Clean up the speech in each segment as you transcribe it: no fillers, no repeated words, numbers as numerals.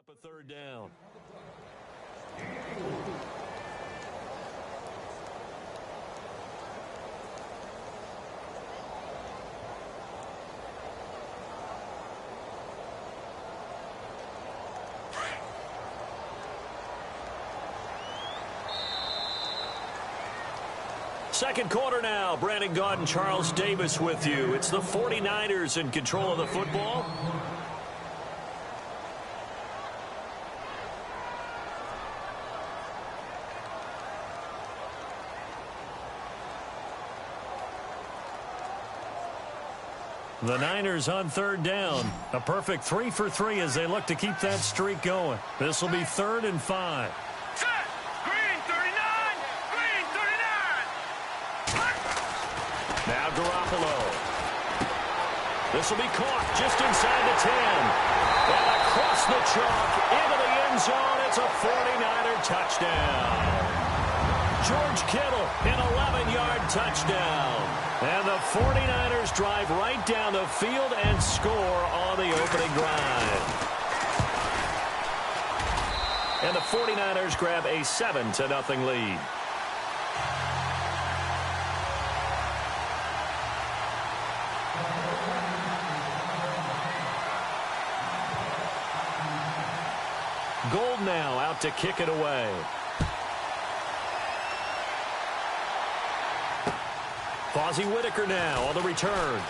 up a third down. Second quarter now. Brandon Gaudin, Charles Davis with you. It's the 49ers in control of the football. The Niners on third down. A perfect 3 for 3 as they look to keep that streak going. This will be 3rd and 5. Now Garoppolo. This will be caught just inside the 10. And across the chalk into the end zone. It's a 49er touchdown. George Kittle, an 11-yard touchdown. And the 49ers drive right down the field and score on the opening drive. And the 49ers grab a 7-0 lead. Gold now out to kick it away. Fozzie Whitaker now on the return.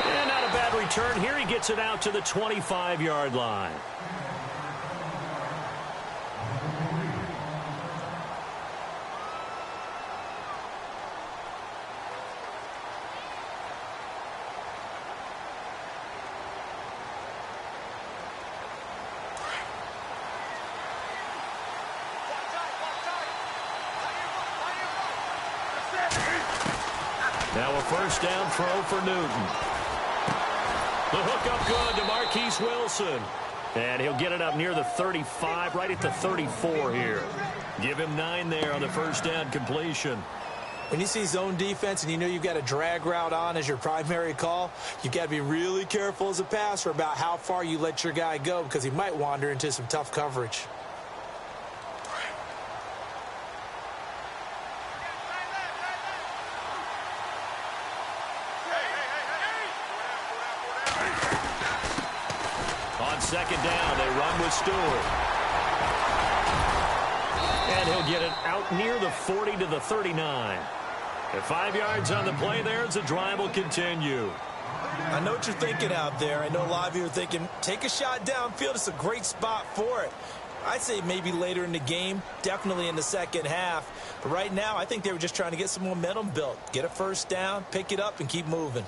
And not a bad return. Here he gets it out to the 25-yard line. Now a first down throw for Newton. The hook up good to Marquise Wilson. And he'll get it up near the 35, right at the 34 here. Give him 9 there on the first down completion. When you see zone defense and you know you've got a drag route on as your primary call, you've got to be really careful as a passer about how far you let your guy go because he might wander into some tough coverage. Second down, they run with Stewart. And he'll get it out near the 40 to the 39. At 5 yards on the play there as the drive will continue. I know what you're thinking out there. I know a lot of you are thinking, take a shot downfield. It's a great spot for it. I'd say maybe later in the game, definitely in the second half. But right now, I think they were just trying to get some momentum built. Get a first down, pick it up, and keep moving.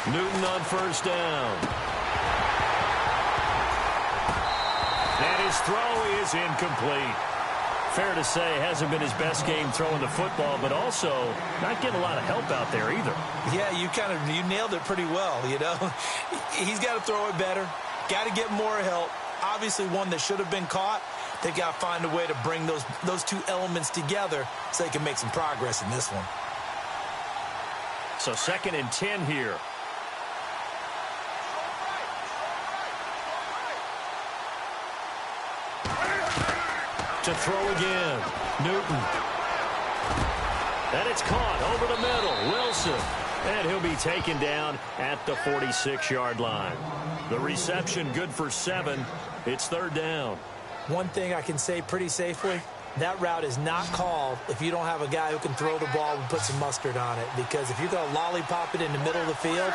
Newton on first down. And his throw is incomplete. Fair to say, hasn't been his best game throwing the football, but also not getting a lot of help out there either. Yeah, you nailed it pretty well, you know. He's got to throw it better. Got to get more help. Obviously one that should have been caught. They've got to find a way to bring those two elements together so they can make some progress in this one. So 2nd and 10 here. To throw again. Newton. And it's caught over the middle. Wilson. And he'll be taken down at the 46-yard line. The reception good for 7. It's 3rd down. One thing I can say pretty safely, that route is not called if you don't have a guy who can throw the ball and put some mustard on it. Because if you're going to lollipop it in the middle of the field,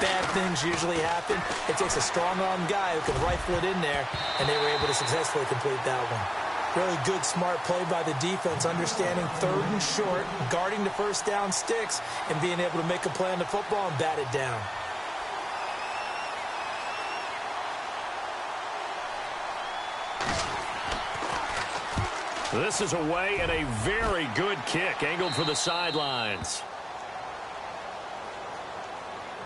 bad things usually happen. It takes a strong-arm guy who can rifle it in there, and they were able to successfully complete that one. Really good, smart play by the defense, understanding 3rd and short, guarding the first down sticks, and being able to make a play on the football and bat it down. This is away and a very good kick, angled for the sidelines.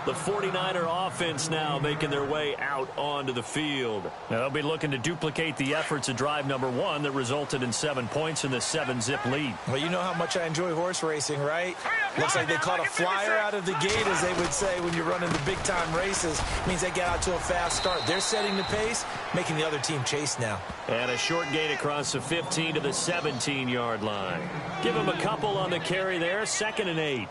The 49er offense now making their way out onto the field. Now they'll be looking to duplicate the efforts of drive number 1 that resulted in 7 points in the 7-zip lead. Well, you know how much I enjoy horse racing, right? Looks like they caught a flyer out of the gate, as they would say when you're running the big-time races. It means they get out to a fast start. They're setting the pace, making the other team chase now. And a short gain across the 15 to the 17-yard line. Give him a couple on the carry there, 2nd and 8.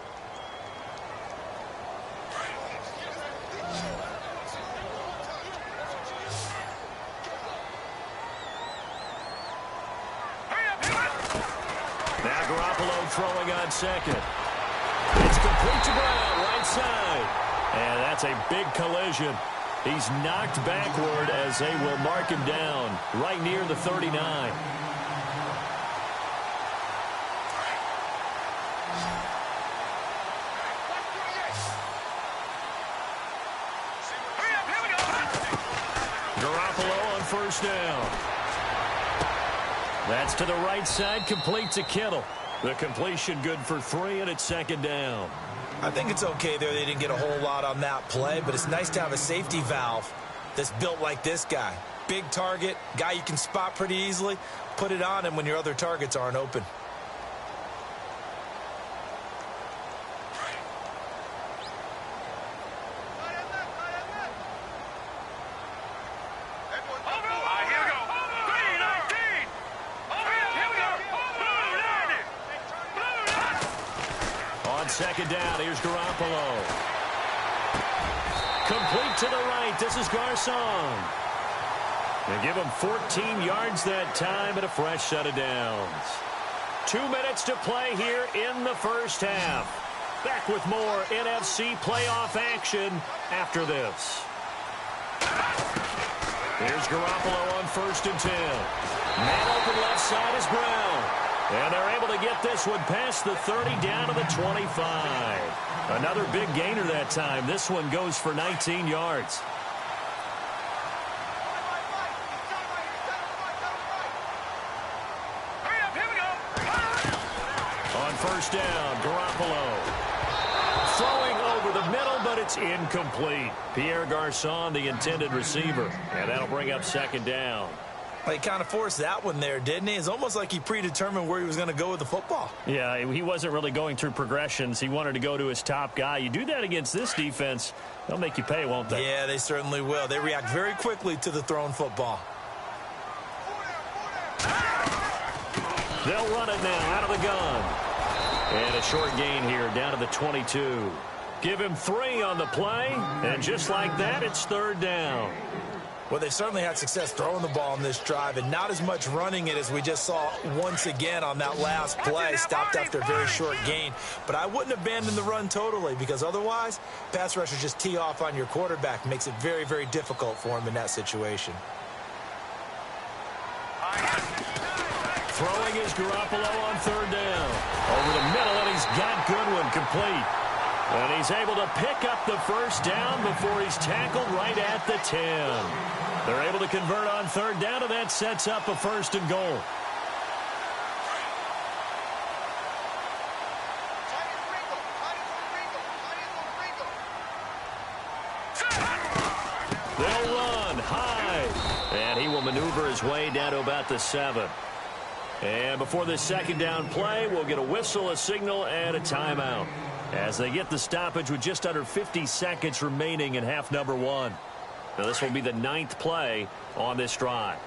Now Garoppolo throwing on 2nd. It's complete to Brown, right side. And that's a big collision. He's knocked backward as they will mark him down right near the 39. Garoppolo on 1st down. That's to the right side, complete to Kittle. The completion good for 3, and it's 2nd down. I think it's okay there. They didn't get a whole lot on that play, but it's nice to have a safety valve that's built like this guy. Big target, guy you can spot pretty easily. Put it on him when your other targets aren't open. On 2nd down, here's Garoppolo. Complete to the right. This is Garcon. They give him 14 yards that time and a fresh set of downs. 2 minutes to play here in the first half. Back with more NFC playoff action after this. Here's Garoppolo on 1st and 10. Man open left side is Brown. And they're able to get this one past the 30 down to the 25. Another big gainer that time. This one goes for 19 yards. On 1st down, Garoppolo. Throwing over the middle, but it's incomplete. Pierre Garcon, the intended receiver. And that'll bring up 2nd down. He kind of forced that one there, didn't he? It's almost like he predetermined where he was going to go with the football. Yeah, he wasn't really going through progressions. He wanted to go to his top guy. You do that against this defense, they'll make you pay, won't they? Yeah, they certainly will. They react very quickly to the thrown football. They'll run it now out of the gun. And a short gain here down to the 22. Give him 3 on the play, and just like that, it's 3rd down. Well, they certainly had success throwing the ball in this drive, and not as much running it as we just saw once again on that last play. Stopped after a very short gain. But I wouldn't abandon the run totally, because otherwise, pass rushers just tee off on your quarterback. Makes it very, very difficult for him in that situation. Throwing is Garoppolo on 3rd down. Over the middle, and he's got Goodwin complete. And he's able to pick up the 1st down before he's tackled right at the 10. They're able to convert on 3rd down, and that sets up a 1st and goal. They'll run high, and he will maneuver his way down to about the 7. And before this 2nd down play, we'll get a whistle, a signal, and a timeout as they get the stoppage with just under 50 seconds remaining in half number 1. Now this will be the 9th play on this drive.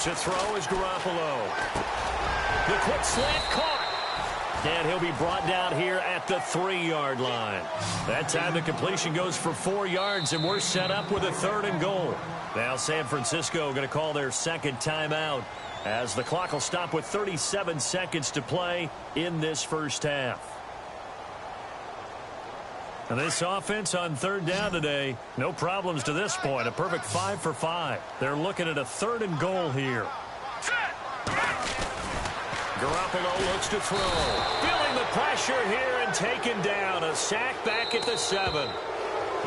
To throw is Garoppolo. The quick slant caught. And he'll be brought down here at the 3-yard line. That time the completion goes for 4 yards, and we're set up with a 3rd and goal. Now San Francisco going to call their 2nd timeout as the clock will stop with 37 seconds to play in this first half. And this offense on 3rd down today, no problems to this point. A perfect 5 for 5. They're looking at a 3rd and goal here. Garoppolo looks to throw. Feeling the pressure here and taken down. A sack back at the 7.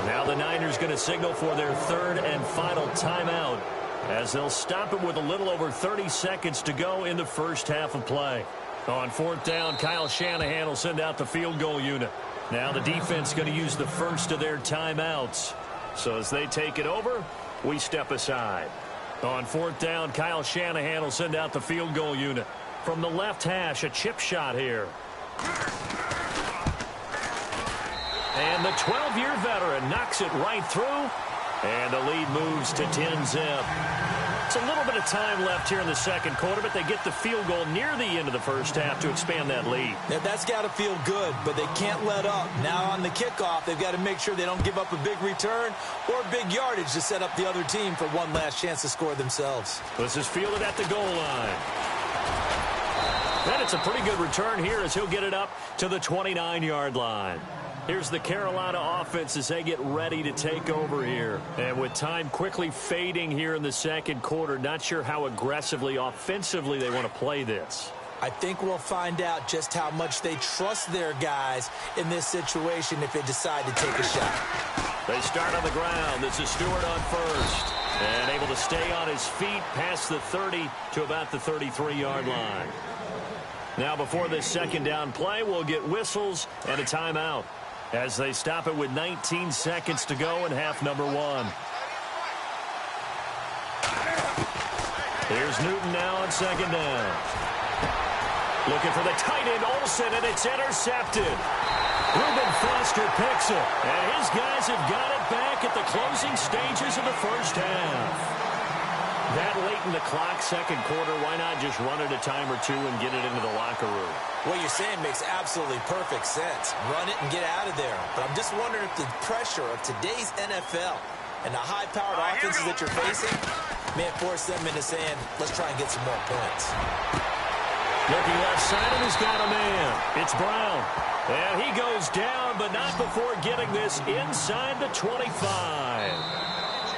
Now the Niners going to signal for their 3rd and final timeout as they'll stop it with a little over 30 seconds to go in the first half of play. On fourth down, Kyle Shanahan will send out the field goal unit. Now the defense going to use the first of their timeouts. So as they take it over, we step aside. On fourth down, Kyle Shanahan will send out the field goal unit. From the left hash, a chip shot here. And the 12-year veteran knocks it right through. And the lead moves to 10-zip. It's a little bit of time left here in the second quarter, but they get the field goal near the end of the first half to expand that lead. Now, that's got to feel good, but they can't let up. Now on the kickoff, they've got to make sure they don't give up a big return or big yardage to set up the other team for one last chance to score themselves. This is fielded at the goal line. And it's a pretty good return here as he'll get it up to the 29-yard line. Here's the Carolina offense as they get ready to take over here. And with time quickly fading here in the second quarter, not sure how aggressively, offensively they want to play this. I think we'll find out just how much they trust their guys in this situation if they decide to take a shot. They start on the ground. This is Stewart on first. And able to stay on his feet past the 30 to about the 33-yard line. Now before this second down play, we'll get whistles and a timeout as they stop it with 19 seconds to go in half number one. Here's Newton now on second down. Looking for the tight end, Olsen, and it's intercepted. Reuben Foster picks it, and his guys have got it back at the closing stages of the first half. That late in the clock, second quarter, why not just run it a time or two and get it into the locker room? What you're saying makes absolutely perfect sense. Run it and get out of there. But I'm just wondering if the pressure of today's NFL and the high-powered offenses that you're facing may force them into saying, let's try and get some more points. Looking left side, and he's got a man. It's Brown. And he goes down, but not before getting this inside the 25.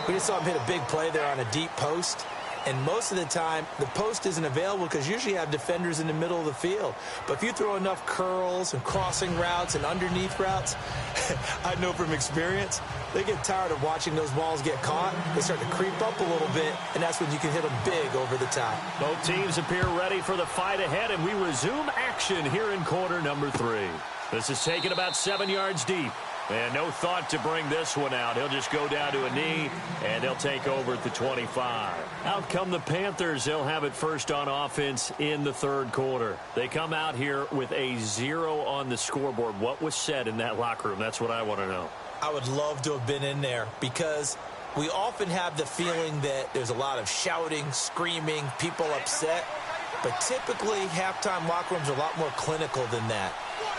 We just saw him hit a big play there on a deep post. And most of the time, the post isn't available because usually you have defenders in the middle of the field. But if you throw enough curls and crossing routes and underneath routes, I know from experience, they get tired of watching those balls get caught. They start to creep up a little bit, and that's when you can hit them big over the top. Both teams appear ready for the fight ahead, and we resume action here in quarter number 3. This is taken about 7 yards deep. And no thought to bring this one out. He'll just go down to a knee, and they'll take over at the 25. Out come the Panthers. They'll have it first on offense in the third quarter. They come out here with a 0 on the scoreboard. What was said in that locker room? That's what I want to know. I would love to have been in there because we often have the feeling that there's a lot of shouting, screaming, people upset. But typically, halftime locker rooms are a lot more clinical than that.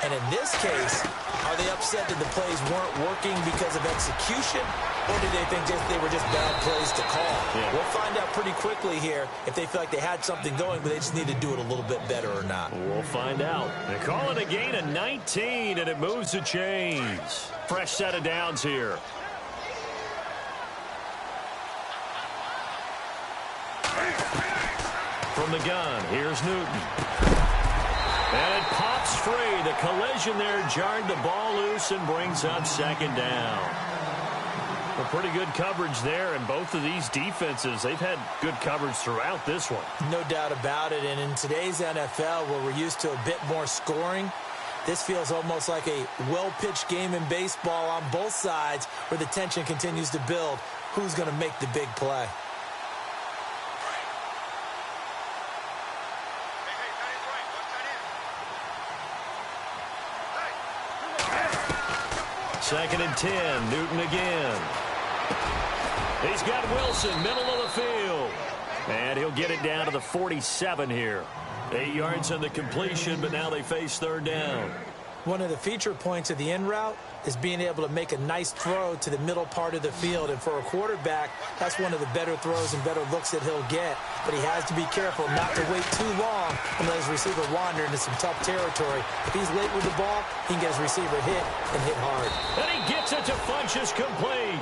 And in this case, are they upset that the plays weren't working because of execution, or do they think they were just bad plays to call? Yeah. We'll find out pretty quickly here if they feel like they had something going, but they just need to do it a little bit better or not. We'll find out. They call it a gain of 19, and it moves the chains. Fresh set of downs here. From the gun, here's Newton. And it pops free. The collision there jarred the ball loose and brings up second down. Well, pretty good coverage there, and both of these defenses, they've had good coverage throughout this one. No doubt about it, and in today's NFL, where we're used to a bit more scoring, this feels almost like a well-pitched game in baseball on both sides where the tension continues to build. Who's going to make the big play? Second and 10, Newton again. He's got Wilson, middle of the field. And he'll get it down to the 47 here. 8 yards on the completion, but now they face third down. One of the feature points of the in route is being able to make a nice throw to the middle part of the field. And for a quarterback, that's one of the better throws and better looks that he'll get. But he has to be careful not to wait too long and let his receiver wander into some tough territory. If he's late with the ball, he can get his receiver hit and hit hard. And he gets it to Funchess complete.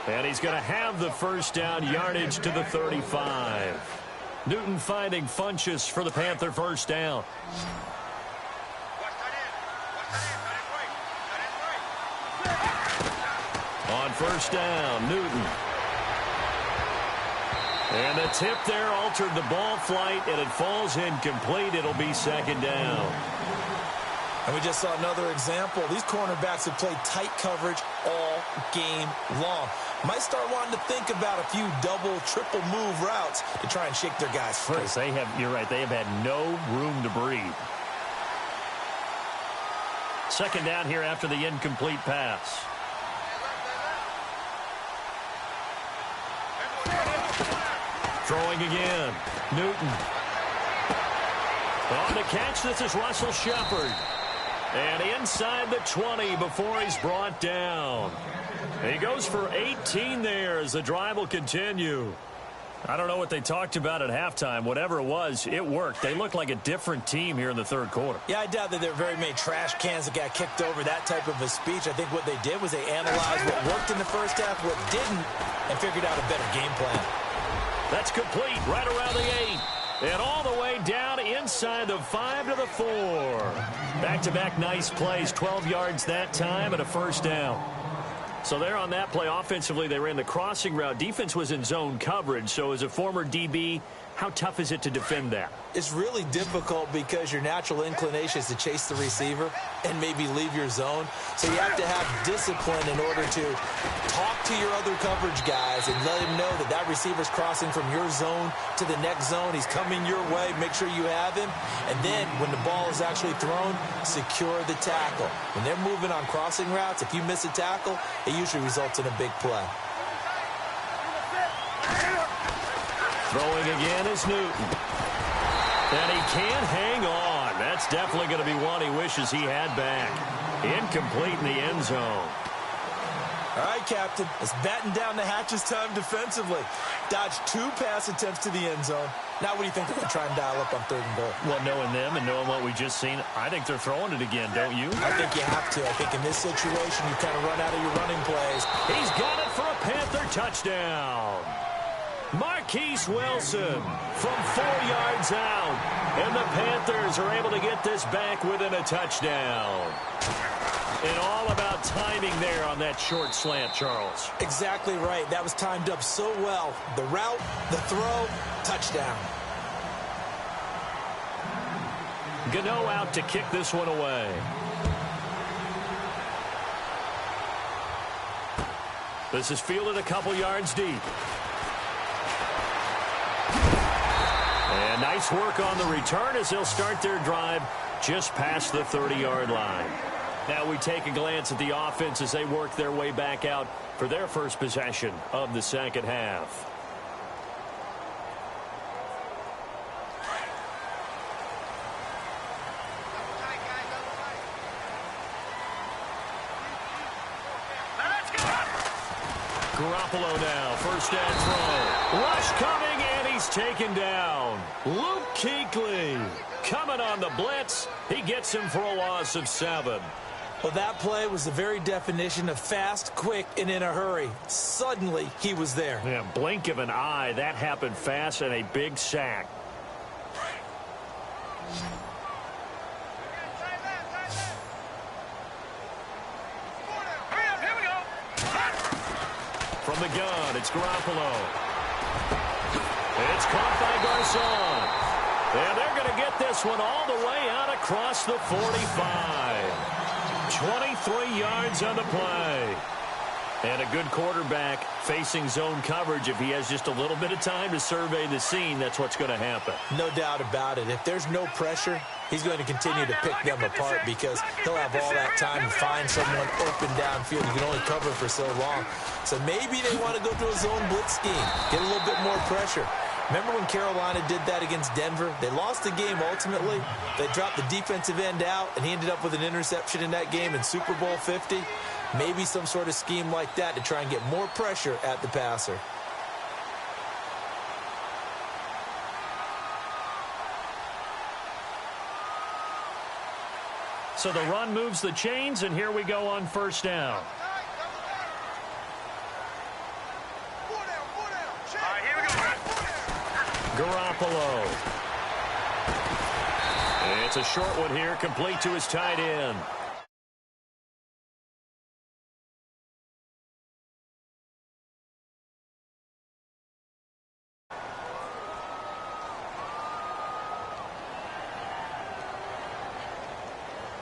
And he's going to have the first down, yardage to the 35. Newton finding Funchess for the Panther first down. On first down, Newton. And the tip there altered the ball flight, and it falls incomplete. It'll be second down. And we just saw another example. These cornerbacks have played tight coverage all game long. Might start wanting to think about a few double, triple move routes to try and shake their guys free. You're right, they have had no room to breathe. Second down here after the incomplete pass. Throwing again. Newton. On the catch, this is Russell Shepard. And inside the 20 before he's brought down. He goes for 18 there as the drive will continue. I don't know what they talked about at halftime. Whatever it was, it worked. They look like a different team here in the third quarter. Yeah, I doubt that there are very many trash cans that got kicked over, that type of a speech. I think what they did was they analyzed what worked in the first half, what didn't, and figured out a better game plan. That's complete right around the 8. And all the way down inside the 5 to the 4. Back-to-back nice plays, 12 yards that time and a first down. So there on that play, offensively, they ran the crossing route. Defense was in zone coverage. So as a former DB, how tough is it to defend that? It's really difficult because your natural inclination is to chase the receiver and maybe leave your zone. So you have to have discipline in order to talk to your other coverage guys and let him know that that receiver's crossing from your zone to the next zone. He's coming your way. Make sure you have him. And then when the ball is actually thrown, secure the tackle. When they're moving on crossing routes, if you miss a tackle, it usually results in a big play. Throwing again is Newton. And he can't hang on. That's definitely going to be one he wishes he had back. Incomplete in the end zone. All right, Captain. It's batten down the hatches time defensively. Dodged 2 pass attempts to the end zone. Now what do you think they're going to try and dial up on 3rd and goal? Well, knowing them and knowing what we just seen, I think they're throwing it again, don't you? I think you have to. I think in this situation, you kind of run out of your running plays. He's got it for a Panther touchdown. Marquise Wilson from 4 yards out. And the Panthers are able to get this back within a touchdown. And all about timing there on that short slant, Charles. Exactly right. That was timed up so well. The route, the throw, touchdown. Gano out to kick this one away. This is fielded a couple yards deep. And nice work on the return as they'll start their drive just past the 30-yard line. Now we take a glance at the offense as they work their way back out for their first possession of the second half. Garoppolo now, first down throw. Rush coming, and he's taken down. Luke Kuechly coming on the blitz. He gets him for a loss of 7. Well, that play was the very definition of fast, quick, and in a hurry. Suddenly, he was there. Yeah, blink of an eye. That happened fast and a big sack. From the gun, it's Garoppolo. It's caught by Garcon. And they're going to get this one all the way out across the 45. 23 yards on the play. And a good quarterback facing zone coverage. If he has just a little bit of time to survey the scene, that's what's going to happen. No doubt about it. If there's no pressure, he's going to continue to pick them apart because he'll have all that time to find someone open downfield. You can only cover for so long. So maybe they want to go to a zone blitz scheme, get a little bit more pressure. Remember when Carolina did that against Denver? They lost the game ultimately. They dropped the defensive end out, and he ended up with an interception in that game in Super Bowl 50. Maybe some sort of scheme like that to try and get more pressure at the passer. So the run moves the chains, and here we go on first down. Garoppolo. It's a short one here, complete to his tight end.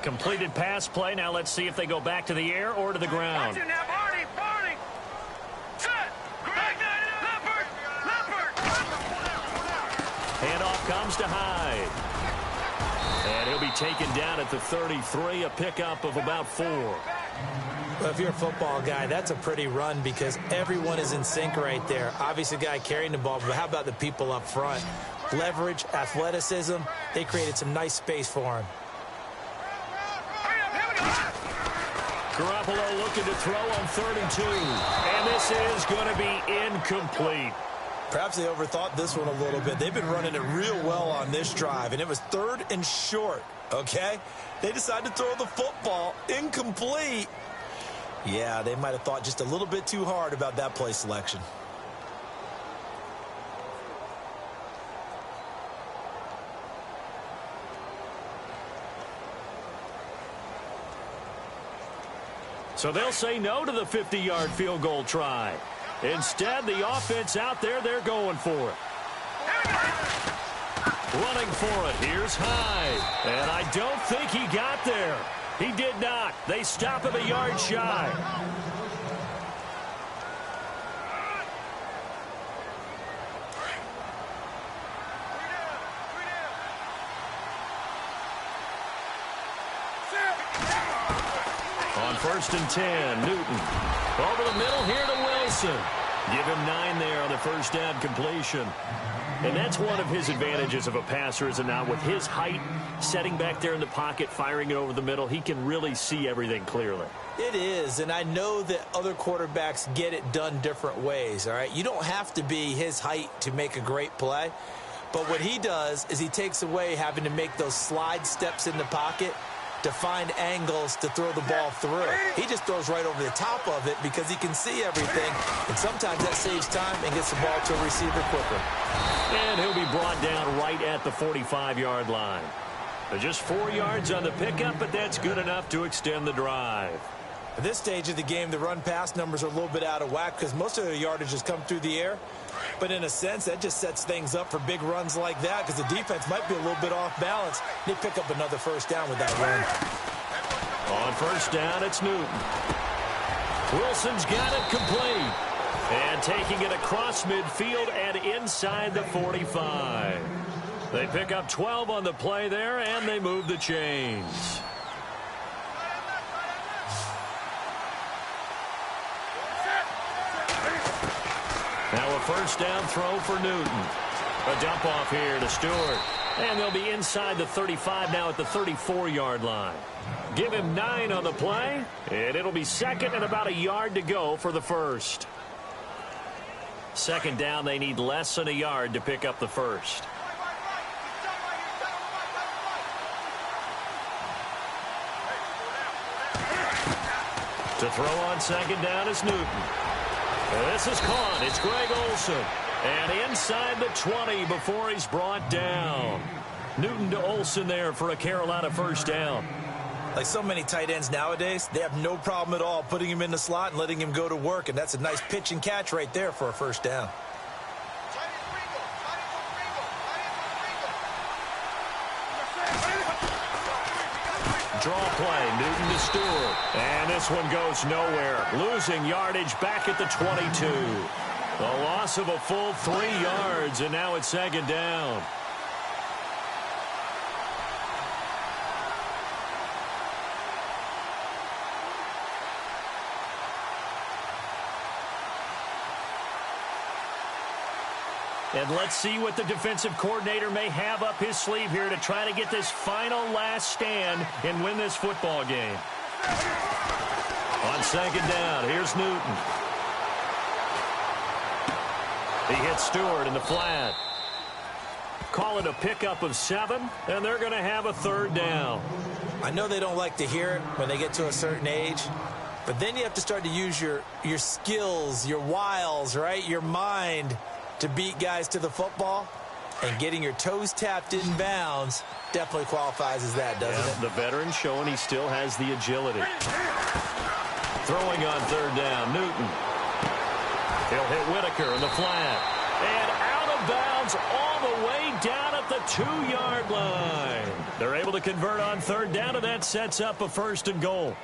completed pass play. Now let's see if they go back to the air or to the ground. Handoff comes to Hyde. And he'll be taken down at the 33, a pickup of about 4. Well, if you're a football guy, that's a pretty run because everyone is in sync right there. Obviously, the guy carrying the ball, but how about the people up front? Leverage, athleticism, they created some nice space for him. Garoppolo looking to throw on 32. And this is going to be incomplete. Perhaps they overthought this one a little bit. They've been running it real well on this drive, and it was 3rd and short, okay? They decided to throw the football incomplete. Yeah, they might have thought just a little bit too hard about that play selection. So they'll say no to the 50-yard field goal try. Instead, the offense out there, they're going for it. Running for it, here's Hyde. And I don't think he got there. He did not. They stop him a yard shy. On 1st and 10, Newton. Over the middle here to Wilson. Give him 9 there on the first down completion. And that's one of his advantages of a passer, is it not? With his height, setting back there in the pocket, firing it over the middle, he can really see everything clearly. It is, and I know that other quarterbacks get it done different ways, all right? You don't have to be his height to make a great play. But what he does is he takes away having to make those slide steps in the pocket to find angles to throw the ball through. He just throws right over the top of it because he can see everything, and sometimes that saves time and gets the ball to a receiver quicker. And he'll be brought down right at the 45-yard line. Just 4 yards on the pickup, but that's good enough to extend the drive. At this stage of the game, the run-pass numbers are a little bit out of whack because most of their yardage has come through the air. But in a sense, that just sets things up for big runs like that because the defense might be a little bit off balance. They pick up another first down with that run. On first down, it's Newton. Wilson's got it complete. And taking it across midfield and inside the 45. They pick up 12 on the play there, and they move the chains. Now a first down throw for Newton. A dump off here to Stewart. And they'll be inside the 35 now at the 34-yard line. Give him 9 on the play, and it'll be 2nd and about a yard to go for the first. 2nd down, they need less than a yard to pick up the first. To throw on 2nd down is Newton. This is caught. It's Greg Olsen. And inside the 20 before he's brought down. Newton to Olsen there for a Carolina first down. Like so many tight ends nowadays, they have no problem at all putting him in the slot and letting him go to work. And that's a nice pitch and catch right there for a first down. Draw play, Newton to Stewart. And this one goes nowhere. Losing yardage back at the 22. The loss of a full 3 yards, and now it's 2nd down. And let's see what the defensive coordinator may have up his sleeve here to try to get this final last stand and win this football game. On 2nd down, here's Newton. He hits Stewart in the flat. Call it a pickup of 7, and they're going to have a 3rd down. I know they don't like to hear it when they get to a certain age, but then you have to start to use your skills, your wiles, right, your mind to beat guys to the football, and getting your toes tapped in bounds definitely qualifies as that, doesn't it? The veteran showing he still has the agility. Throwing on 3rd down, Newton. He'll hit Whitaker in the flat. And out of bounds all the way down at the 2-yard line. They're able to convert on third down, and that sets up a 1st and goal.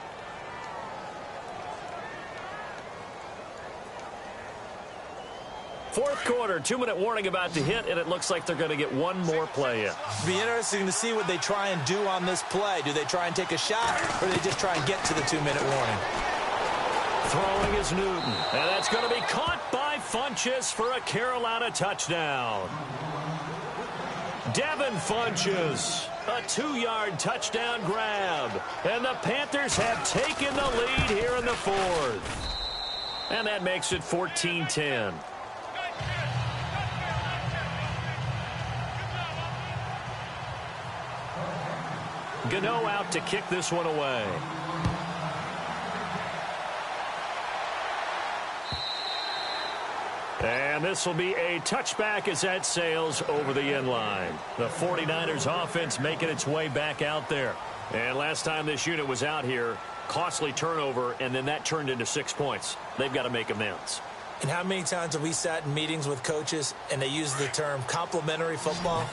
Fourth quarter, 2-minute warning about to hit, and it looks like they're going to get one more play in. It'll be interesting to see what they try and do on this play. Do they try and take a shot, or do they just try and get to the 2-minute warning? Throwing is Newton, and that's going to be caught by Funchess for a Carolina touchdown. Devin Funchess, a 2-yard touchdown grab, and the Panthers have taken the lead here in the 4th. And that makes it 14-10. Gano out to kick this one away. And this will be a touchback as that sails over the end line. The 49ers offense making its way back out there. And last time this unit was out here, costly turnover, and then that turned into 6 points. They've got to make amends. And how many times have we sat in meetings with coaches and they use the term complementary football?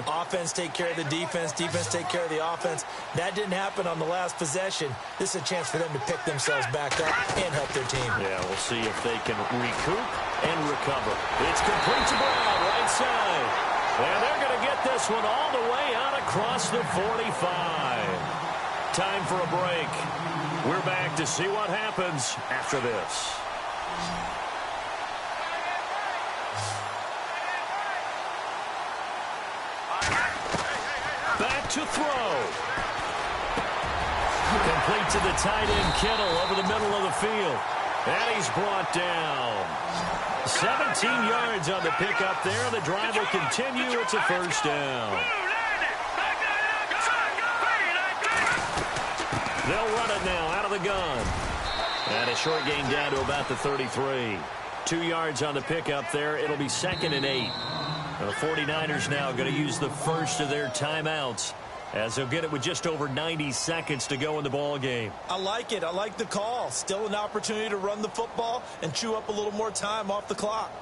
Offense take care of the defense, defense take care of the offense. That didn't happen on the last possession. This is a chance for them to pick themselves back up and help their team. Yeah, we'll see if they can recoup and recover. It's complete to Brown, right side. And they're going to get this one all the way out across the 45. Time for a break. We're back to see what happens after this. Back to throw. Complete to the tight end, Kittle, over the middle of the field. And he's brought down. 17 yards on the pickup there. The drive will continue. It's a 1st down. They'll run it now out of the gun. And a short gain down to about the 33. 2 yards on the pickup there. It'll be 2nd and 8. The 49ers now going to use the first of their timeouts as they'll get it with just over 90 seconds to go in the ball game. I like it. I like the call. Still an opportunity to run the football and chew up a little more time off the clock.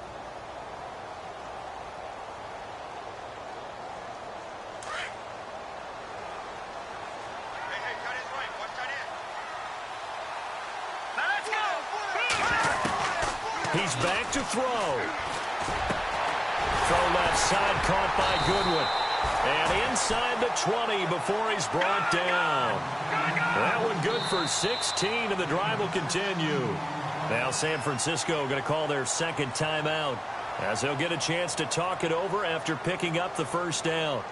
He's back to throw. Throw left side, caught by Goodwin. And inside the 20 before he's brought down. That one good for 16, and the drive will continue. Now San Francisco going to call their 2nd timeout as they'll get a chance to talk it over after picking up the 1st down.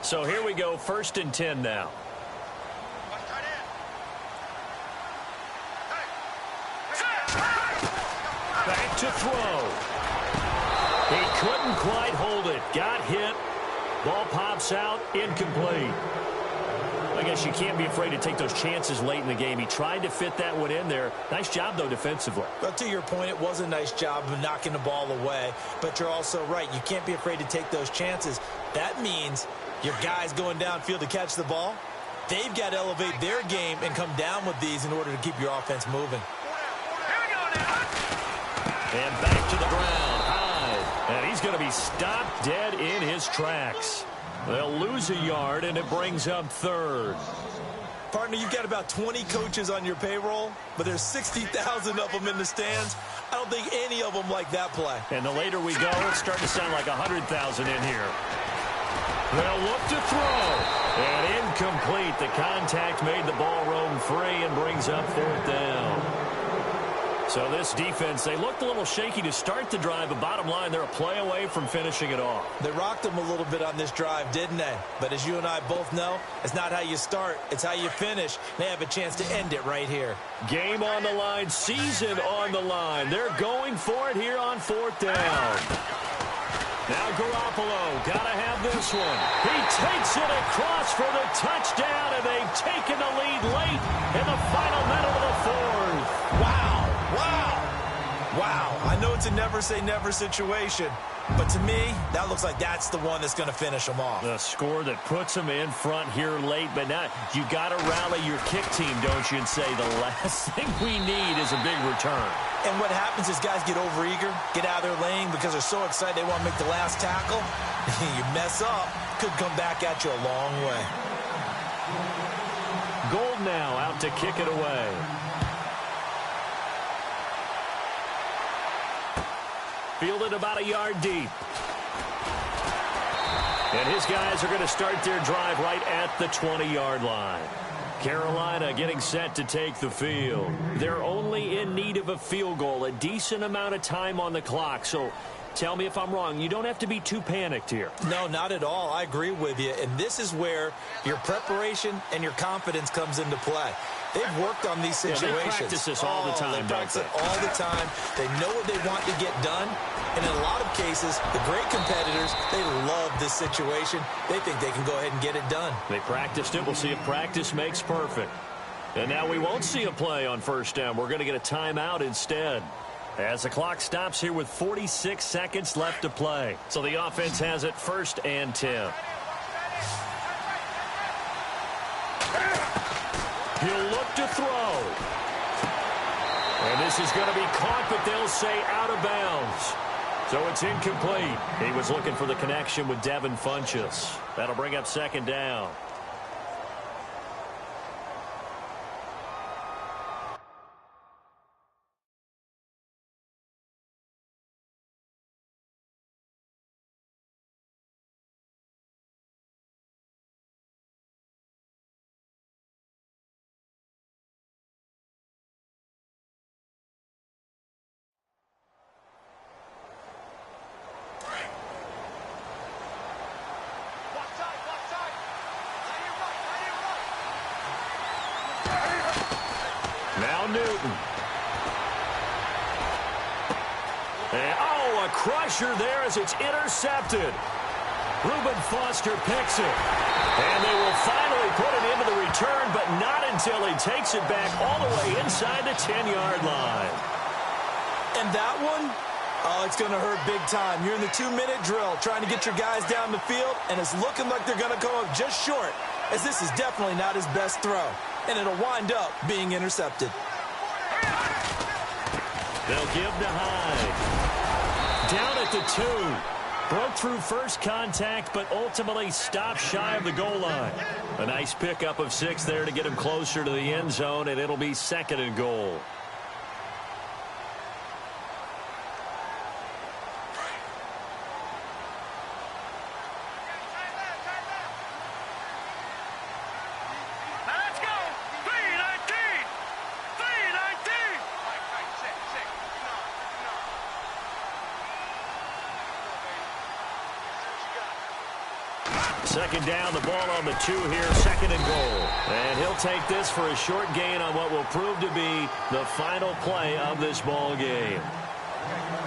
So here we go, 1st and 10 now. Back to throw. He couldn't quite hold it. Got hit. Ball pops out, incomplete. I guess you can't be afraid to take those chances late in the game. He tried to fit that one in there. Nice job, though, defensively. But to your point, it was a nice job of knocking the ball away. But you're also right. You can't be afraid to take those chances. That means your guys going downfield to catch the ball, they've got to elevate their game and come down with these in order to keep your offense moving. And back to the ground. High. And he's going to be stopped dead in his tracks. They'll lose a yard, and it brings up 3rd. Partner, you've got about 20 coaches on your payroll, but there's 60,000 of them in the stands. I don't think any of them like that play. And the later we go, it's starting to sound like 100,000 in here. They'll look to throw. And incomplete. The contact made the ball roam free and brings up 4th down. So this defense, they looked a little shaky to start the drive, but bottom line, they're a play away from finishing it off. They rocked them a little bit on this drive, didn't they? But as you and I both know, it's not how you start, it's how you finish. They have a chance to end it right here. Game on the line, season on the line. They're going for it here on 4th down. Now Garoppolo, got to have this one. He takes it across for the touchdown, and they've taken the lead late in the final minute of the 4th. Wow. Wow. I know it's a never-say-never situation, but to me, that looks like that's the one that's going to finish them off. The score that puts them in front here late, but now you got to rally your kick team, don't you, and say the last thing we need is a big return. And what happens is guys get overeager, get out of their lane because they're so excited they want to make the last tackle. You mess up, could come back at you a long way. Gold now out to kick it away. Fielded about a yard deep. And his guys are going to start their drive right at the 20-yard line. Carolina getting set to take the field. They're only in need of a field goal, a decent amount of time on the clock. So tell me if I'm wrong. You don't have to be too panicked here. No, not at all. I agree with you. And this is where your preparation and your confidence comes into play. They've worked on these situations. Yeah, they practice this all the time, They practice it all the time. They know what they want to get done. And in a lot of cases, the great competitors, they love this situation. They think they can go ahead and get it done. They practiced it. We'll see if practice makes perfect. And now we won't see a play on 1st down. We're going to get a timeout instead. As the clock stops here with 46 seconds left to play. So the offense has it 1st and 10. He'll look to throw. And this is going to be caught, but they'll say out of bounds. So it's incomplete. He was looking for the connection with Devin Funchess. That'll bring up 2nd down. Now Newton. And, a crusher there as it's intercepted. Reuben Foster picks it. And they will finally put it into the return, but not until he takes it back all the way inside the 10-yard line. And that one, it's going to hurt big time. You're in the 2-minute drill trying to get your guys down the field, and it's looking like they're going to come up just short, as this is definitely not his best throw. And it'll wind up being intercepted. They'll give to Hyde. Down at the 2. Broke through first contact, but ultimately stopped shy of the goal line. A nice pickup of 6 there to get him closer to the end zone, and it'll be 2nd and goal. Second down, the ball on the 2 here, 2nd and goal. And he'll take this for a short gain on what will prove to be the final play of this ball game.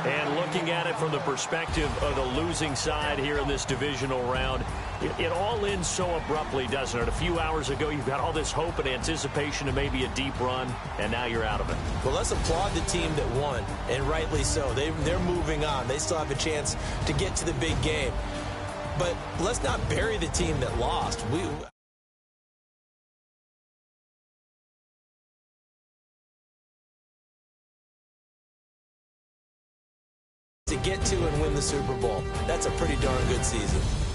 And looking at it from the perspective of the losing side here in this divisional round, it all ends so abruptly, doesn't it? A few hours ago, you've got all this hope and anticipation of maybe a deep run, and now you're out of it. Well, let's applaud the team that won, and rightly so. They're moving on. They still have a chance to get to the big game. But let's not bury the team that lost. To get to and win the Super Bowl, that's a pretty darn good season.